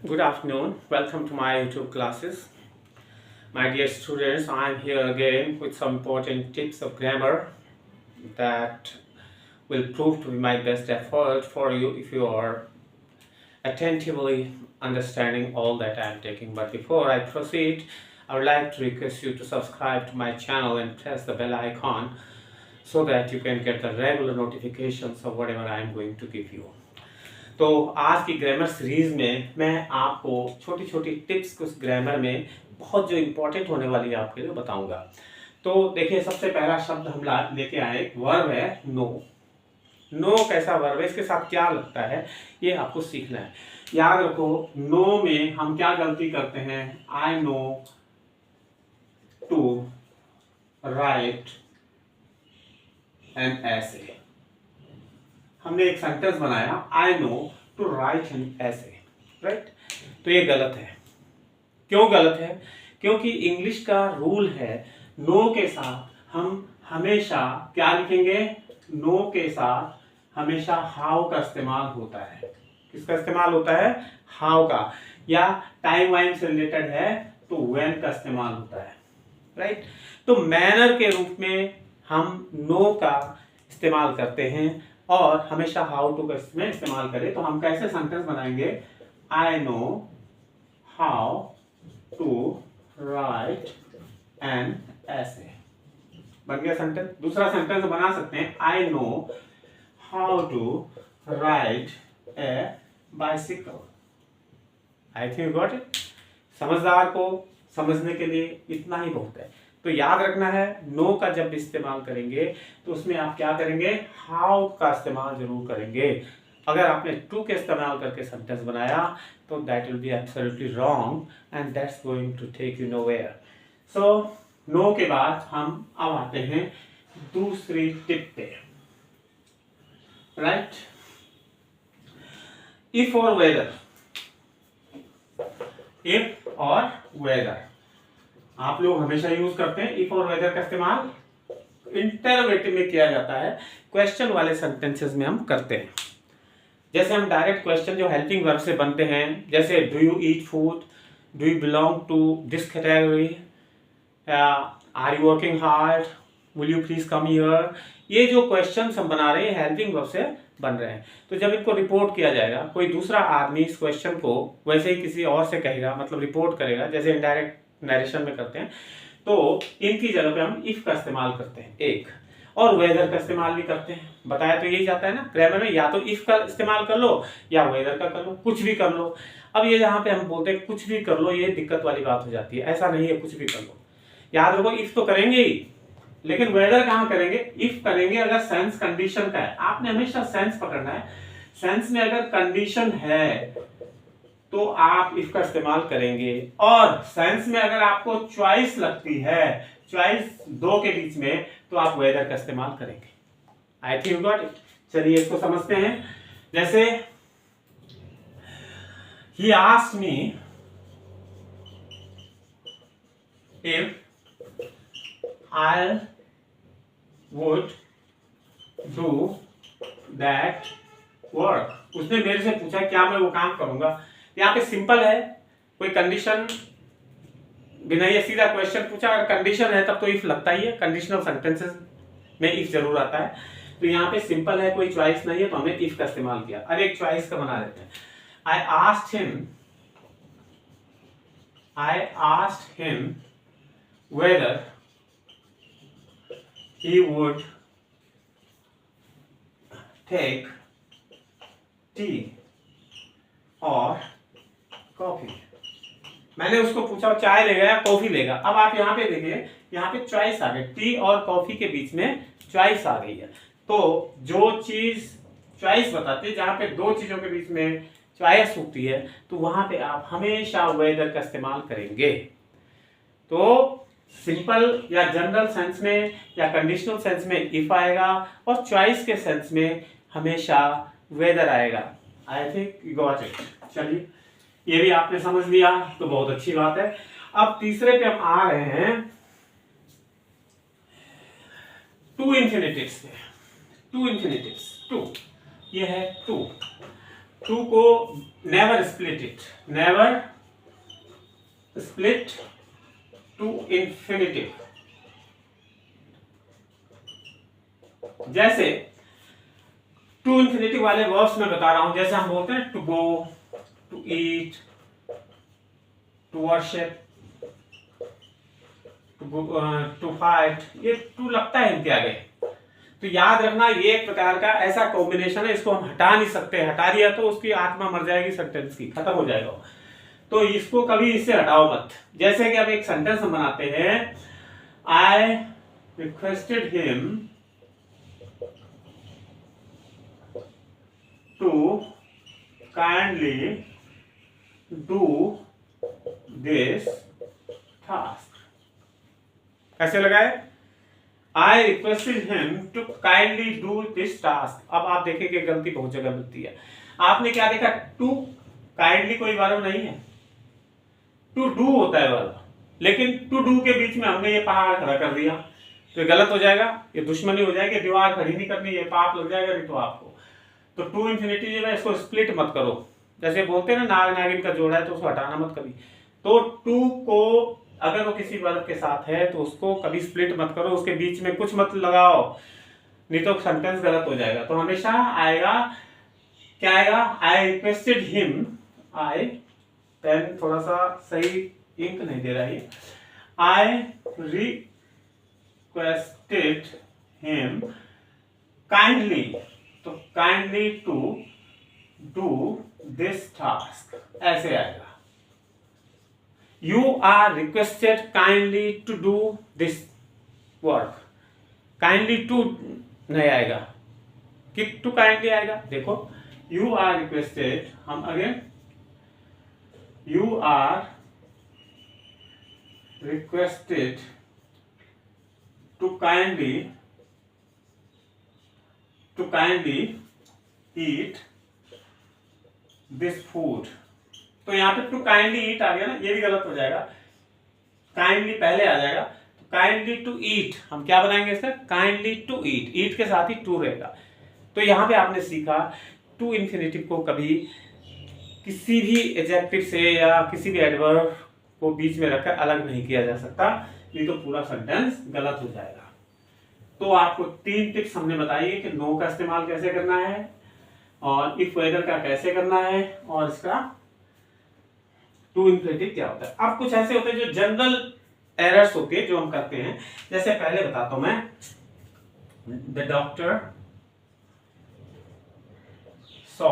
Good afternoon. Welcome to my YouTube classes. My dear students, I am here again with some important tips of grammar that will prove to be my best effort for you if you are attentively understanding all that I am taking. But before I proceed, I would like to request you to subscribe to my channel and press the bell icon so that you can get the regular notifications of whatever I am going to give you. तो आज की grammar series में मैं आपको छोटी छोटी tips कुछ grammar में बहुत जो इम्पोर्टेंट होने वाली है आपके लिए बताऊंगा। तो देखिए, सबसे पहला शब्द हम लेके आए, वर्ब है नो। नो कैसा वर्ब है, इसके साथ क्या लगता है, ये आपको सीखना है। याद रखो, नो में हम क्या गलती करते हैं, I know to write an essay. हमने एक सेंटेंस बनाया, I know to write an essay, right. तो ये गलत है। क्यों गलत है? क्योंकि इंग्लिश का रूल है, नो के साथ हम हमेशा क्या लिखेंगे, नो के साथ हमेशा हाउ का इस्तेमाल होता है। किसका इस्तेमाल होता है? हाउ का। या टाइम वाइम से रिलेटेड है तो व्हेन का इस्तेमाल होता है, राइट। तो मैनर के रूप में हम नो का इस्तेमाल करते हैं और हमेशा हाउ टू का इसमें इस्तेमाल करें। तो हम कैसे सेंटेंस बनाएंगे, I know how to write an essay. बन गया सेंटेंस। दूसरा सेंटेंस बना सकते हैं, I know how to ride a bicycle. I think got it. समझदार को समझने के लिए इतना ही बहुत है। तो याद रखना है, नो का जब इस्तेमाल करेंगे तो उसमें आप क्या करेंगे, हाउ का इस्तेमाल जरूर करेंगे। अगर आपने टू के इस्तेमाल करके सेंटेंस बनाया तो that will be absolutely wrong and that's going to take you nowhere. So no के बाद हम अब आते हैं दूसरी टिप पे, राइट। इफ और वेदर। इफ और वेदर आप लोग हमेशा यूज करते हैं। इफ और वेदर का इस्तेमाल इंटरोगेटिव में किया जाता है, क्वेश्चन वाले सेंटेंसेस में हम करते हैं। जैसे हम डायरेक्ट क्वेश्चन जो हेल्पिंग वर्ब से बनते हैं, जैसे do you eat food, do you belong to this category, are you working hard, will you please come here. ये जो क्वेश्चन हम बना रहे हैं हेल्पिंग वर्ब से बन रहे हैं। तो जब इनको रिपोर्ट किया जाएगा, कोई दूसरा आदमी इस क्वेश्चन को वैसे ही किसी और से कहेगा, मतलब रिपोर्ट करेगा, जैसे इनडायरेक्ट नरेशन में करते हैं, तो इनकी जगह पे हम इफ का इस्तेमाल करते हैं एक, और वेदर का इस्तेमाल भी करते हैं। बताया तो यही जाता है ना ग्रामर में, या तो इफ का इस्तेमाल कर लो या वेदर का कर लो, कुछ भी कर लो। अब ये जहां पे हम बोलते हैं कुछ भी कर लो, ये दिक्कत वाली बात हो जाती है। ऐसा नहीं है, कुछ भी कर लो। याद रखो, इफ तो करेंगे ही, लेकिन वेदर कहां करेंगे, इफ करेंगे अगर सेंस कंडीशन का है। आपने हमेशा सेंस पकड़ना है। सेंस में अगर कंडीशन है तो आप इफ का इस्तेमाल करेंगे, और सेंस में अगर आपको चॉइस लगती है, चॉइस दो के बीच में, तो आप वेदर का इस्तेमाल करेंगे। आई थिंक गॉट इट। चलिए इसको समझते हैं। जैसे he asked me if I would do that work. उसने मेरे से पूछा क्या मैं वो काम करूंगा। यहाँ पे सिंपल है, कोई कंडीशन भी नहीं है, सीधा क्वेश्चन पूछा। अगर कंडीशन है तब तो इफ लगता ही है, कंडीशनल सेंटेंसेस में इफ जरूर आता है। तो यहाँ पे सिंपल है, कोई चॉइस नहीं है, तो हमने इफ का इस्तेमाल किया। अब एक चॉइस का बना देते हैं। I asked him whether he would take tea और कॉफी। मैंने उसको पूछा चाय लेगा या कॉफी लेगा। अब आप यहाँ पे देखिए, यहाँ पे चॉइस आ गई, टी और कॉफी के बीच में चॉइस आ गई है। तो जो चीज चॉइस बताती है, जहां पे दो चीजों के बीच में चॉइस होती है, तो वहां पे आप हमेशा वेदर का इस्तेमाल करेंगे। तो सिंपल या जनरल सेंस में या कंडीशनल सेंस में इफ आएगा, और चॉइस के सेंस में हमेशा वेदर आएगा। I think you got it. चलिए, ये भी आपने समझ लिया तो बहुत अच्छी बात है। अब तीसरे पे हम आ रहे हैं, टू इंफिनिटिव्स पे। टू इंफिनिटिव्स, टू, ये है टू। टू को never split it, never split to infinitive. जैसे टू इंफिनिटिव वाले वर्ब्स में बता रहा हूं, जैसे हम बोलते हैं to go, to eat, to worship, to fight, ये टू लगता है इनके आगे। तो याद रखना ये एक प्रकार का ऐसा कॉम्बिनेशन है, इसको हम हटा नहीं सकते, हटा दिया तो उसकी आत्मा मर जाएगी, सेंटेंस की खत्म हो जाएगा। तो इसको कभी इससे हटाओ मत। जैसे कि अब एक सेंटेंस हम बनाते हैं, I requested him to kindly do this task. कैसे लगाए? I requested him to kindly do this task। अब आप देखेंगे गलती बहुत जगह मिलती है। आपने क्या देखा? टू काइंडली कोई वर्ब नहीं है, टू डू होता है वर्ब, लेकिन टू डू के बीच में हमने ये पहाड़ खड़ा कर दिया, तो ये गलत हो जाएगा, ये दुश्मनी हो जाएगी, दीवार खड़ी नहीं करनी, ये पाप लग जाएगा नहीं तो आपको। तो टू इंफिनिटी जो है इसको स्प्लिट मत करो। जैसे बोलते हैं ना नाग नागिन का जोड़ा है तो उसको हटाना मत कभी। तो टू को अगर वो किसी वर्ब के साथ है तो उसको कभी स्प्लिट मत करो, उसके बीच में कुछ मत लगाओ, नहीं तो सेंटेंस गलत हो जाएगा। तो हमेशा आएगा, क्या आएगा? I requested him, I, pen थोड़ा सा सही इंक नहीं दे रहा है, आई रिक्वेस्टेड हिम काइंडली, तो kindly to do this task, ऐसे आएगा। You are requested kindly to do this work। kindly to नहीं आएगा, कि to kindly आएगा। देखो you are requested, हम again you are requested to kindly eat this food। तो यहाँ पे टू काइंडली ईट आ गया ना, ये भी गलत हो जाएगा, काइंडली पहले आ जाएगा। तो काइंडली टू ईट हम क्या बनाएंगे इसका? काइंडली टू ईट, ईट के साथ ही टू रहेगा। तो यहाँ पे आपने सीखा टू इंफिनिटिव को कभी किसी भी एडजेक्टिव से या किसी भी एडवर्ब को बीच में रखकर अलग नहीं किया जा सकता, नहीं तो पूरा सेंटेंस गलत हो जाएगा। तो आपको 3 टिप्स हमने बताई है कि नो का इस्तेमाल कैसे करना है, और इफ वेदर का कैसे करना है, और इसका टू इंफिनिटिव क्या होता है। अब कुछ ऐसे होते हैं जो जनरल एरर्स होते हैं जो हम करते हैं। जैसे पहले बताता हूं मैं, the doctor saw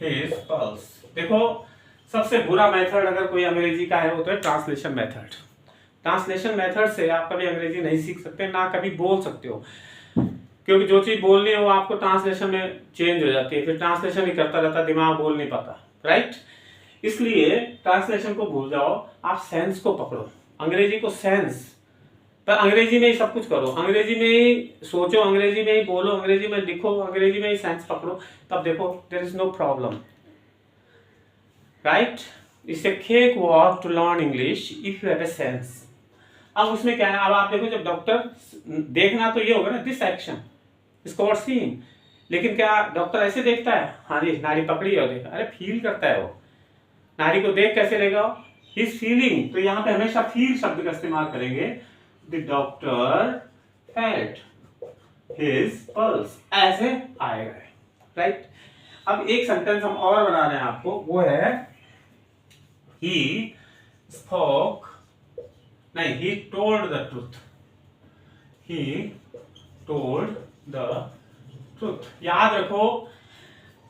his pulse. देखो सबसे बुरा मेथड अगर कोई अंग्रेजी का है वो तो है ट्रांसलेशन मेथड। ट्रांसलेशन मेथड से आप कभी अंग्रेजी नहीं सीख सकते, ना कभी बोल सकते हो, क्योंकि जो चीज बोलनी है वो आपको ट्रांसलेशन में चेंज हो जाती है, फिर ट्रांसलेशन ही करता रहता, दिमाग बोल नहीं पाता, राइट। इसलिए ट्रांसलेशन को भूल जाओ, आप सेंस को पकड़ो, अंग्रेजी को सेंस, पर अंग्रेजी में ही सब कुछ करो, अंग्रेजी में ही सोचो, अंग्रेजी में ही बोलो, अंग्रेजी में लिखो, अंग्रेजी में ही सेंस पकड़ो, तब देखो there is no problem, right. It's a quick walk to learn English if you have a sense. अब उसमें क्या है, अब आप देखो जब डॉक्टर, देखना तो ये होगा ना, दिस एक्शन इसको और सीइंग, लेकिन क्या डॉक्टर ऐसे देखता है, हाँ जी नाड़ी पकड़ी और देखा, अरे फील करता है वो, नाड़ी को देख कैसे लेगा, हिज फीलिंग। तो यहाँ पे हमेशा फील शब्द का इस्तेमाल करेंगे, the doctor felt his pulse, ऐसे आएगा, राइट। अब एक सेंटेंस हम और बना रहे हैं आपको, वो है ही स्पोक, नहीं, he told the truth, he told the truth. याद रखो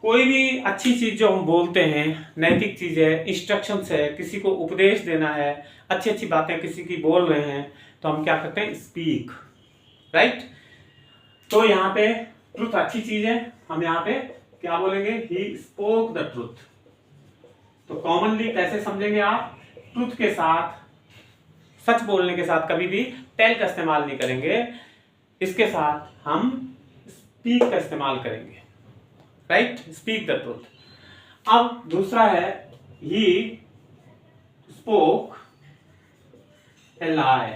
कोई भी अच्छी चीज जो हम बोलते हैं, नैतिक चीज है, इंस्ट्रक्शंस है, किसी को उपदेश देना है, अच्छी अच्छी बातें किसी की बोल रहे हैं, तो हम क्या करते हैं, स्पीक, राइट। तो यहाँ पे ट्रूथ अच्छी चीज है, हम यहाँ पे क्या बोलेंगे, ही स्पोक द ट्रूथ। तो कॉमनली कैसे समझेंगे आप, ट्रूथ के साथ, सच बोलने के साथ कभी भी टेल का इस्तेमाल नहीं करेंगे, इसके साथ हम स्पीक का इस्तेमाल करेंगे, राइट, स्पीक द ट्रूथ। अब दूसरा है, ही स्पोक ए लाई।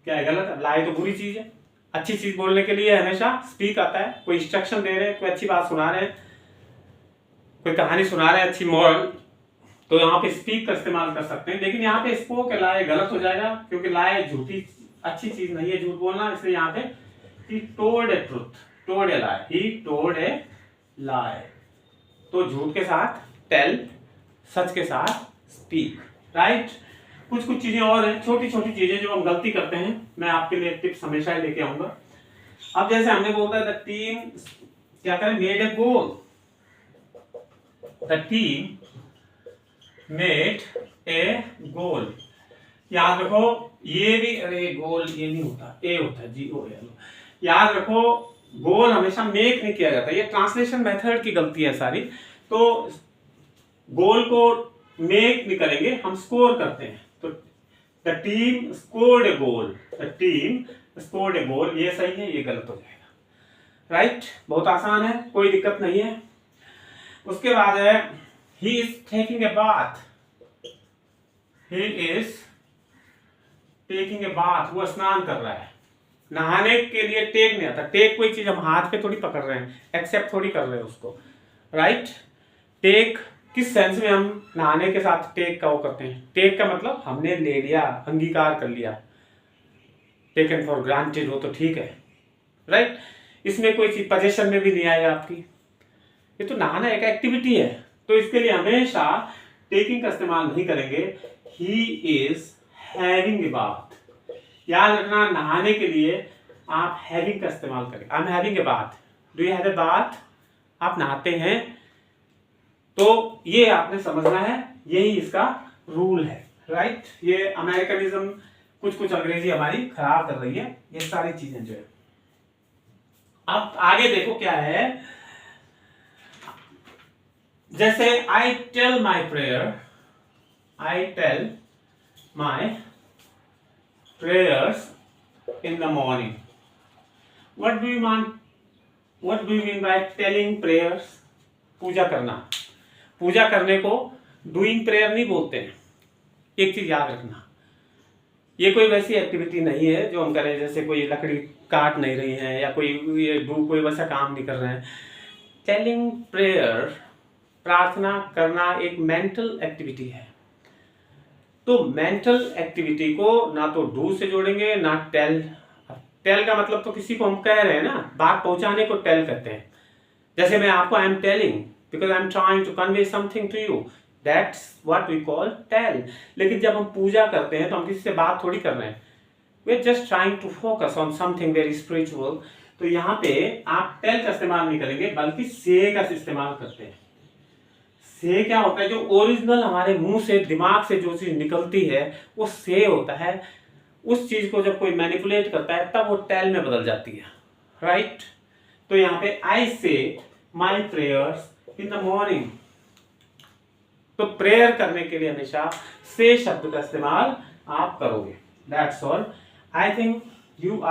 क्या है, गलत है, लाई तो बुरी चीज है, अच्छी चीज बोलने के लिए हमेशा स्पीक आता है, कोई इंस्ट्रक्शन दे रहे हैं, कोई अच्छी बात सुना रहे हैं, कोई कहानी सुना रहे हैं अच्छी मोरल, तो यहाँ पे स्पीक का इस्तेमाल कर सकते हैं, लेकिन यहाँ पे स्पोक लाए गलत हो जाएगा, क्योंकि लाए झूठी अच्छी चीज नहीं है झूठ बोलना, इसलिए यहाँ पे he told a truth, told a lie, he told a lie। तो झूठ के साथ टेल, सच के साथ स्पीक, राइट। कुछ कुछ चीजें और हैं, छोटी छोटी चीजें जो हम गलती करते हैं, मैं आपके लिए टिप्स हमेशा ही लेके आऊंगा। अब जैसे हमने बोला द टीम क्या करें, made a goal, the team made a goal. याद रखो ये भी, अरे गोल ये नहीं होता, ए होता है, GOAL। याद रखो गोल हमेशा मेक नहीं किया जाता, ये ट्रांसलेशन मेथड की गलती है सारी। तो गोल को मेक नहीं करेंगे, हम स्कोर करते हैं। तो the team scored a goal, the team scored a goal, ये सही है, ये गलत हो जाएगा, राइट। बहुत आसान है, कोई दिक्कत नहीं है। उसके बाद है he is taking a bath, he is taking a bath, वो स्नान कर रहा है। नहाने के लिए टेक नहीं आता, टेक कोई चीज हम हाथ पे थोड़ी पकड़ रहे हैं, एक्सेप्ट थोड़ी कर रहे हैं उसको, राइट। टेक किस सेंस में हम नहाने के साथ टेक का वो करते हैं, टेक का मतलब हमने ले लिया, अंगीकार कर लिया, टेकन फॉर ग्रांटेड हो तो ठीक है, राइट। इसमें कोई चीज पोजीशन में भी नहीं आएगा आपकी, ये तो नहाना एक एक्टिविटी है, तो इसके लिए हमेशा टेकिंग का इस्तेमाल नहीं करेंगे। He is having a bath, याद रखना नहाने के लिए आप हैविंग का इस्तेमाल करें। I am having a bath, do you have a bath, आप नहाते हैं, तो ये आपने समझना है, यही इसका रूल है, राइट। ये अमेरिकनिज्म, कुछ कुछ अंग्रेजी हमारी खराब कर रही है, ये सारी चीजें जो है। अब आगे देखो क्या है, जैसे I tell my prayer, I tell my prayers in the morning. What do you mean by telling prayers? पूजा करना, पूजा करने को doing prayer नहीं बोलते हैं। एक चीज याद रखना, ये कोई वैसी एक्टिविटी नहीं है जो हम करें, जैसे कोई लकड़ी काट नहीं रही है या कोई वैसा काम नहीं कर रहे हैं। टेलिंग प्रेयर, प्रार्थना करना एक मेंटल एक्टिविटी है। तो मेंटल एक्टिविटी को ना तो डू से जोड़ेंगे ना टेल। टेल का मतलब तो किसी को हम कह रहे हैं ना, बात पहुंचाने को टेल कहते हैं। जैसे मैं आपको I am telling because I am trying to convey something to you, that's what we call tell. लेकिन जब हम पूजा करते हैं तो हम किसी से बात थोड़ी कर रहे हैं, we are just trying to focus on something very spiritual. तो यहाँ पे आप टेल का इस्तेमाल नहीं करेंगे, बल्कि से का इस्तेमाल करते हैं। से क्या होता है, जो ओरिजिनल हमारे मुंह से, दिमाग से जो चीज निकलती है वो से होता है। उस चीज को जब कोई मैनिपुलेट करता है तब वो टेल में बदल जाती है, राइट। तो यहाँ पे आई से my prayers in the morning, तो प्रेयर करने के लिए हमेशा से शब्द का इस्तेमाल आप करोगे। That's all, I think you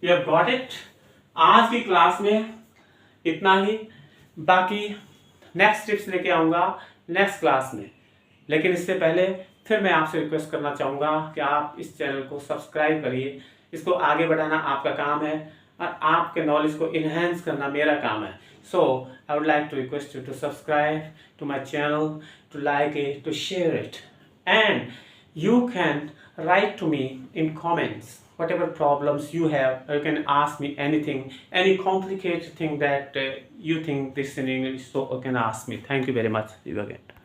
have got it. आज की क्लास में इतना ही, बाकी नेक्स्ट टिप्स लेके आऊंगा नेक्स्ट क्लास में। लेकिन इससे पहले फिर मैं आपसे रिक्वेस्ट करना चाहूंगा कि आप इस चैनल को सब्सक्राइब करिए। इसको आगे बढ़ाना आपका काम है और आपके नॉलेज को इन्हेंस करना मेरा काम है। So I would like to request you to subscribe to my channel, to like it, to share it, and you can write to me in comments whatever problems you have. You can ask me anything, any complicated thing that you think this in English, so you can ask me. Thank you very much. See you again.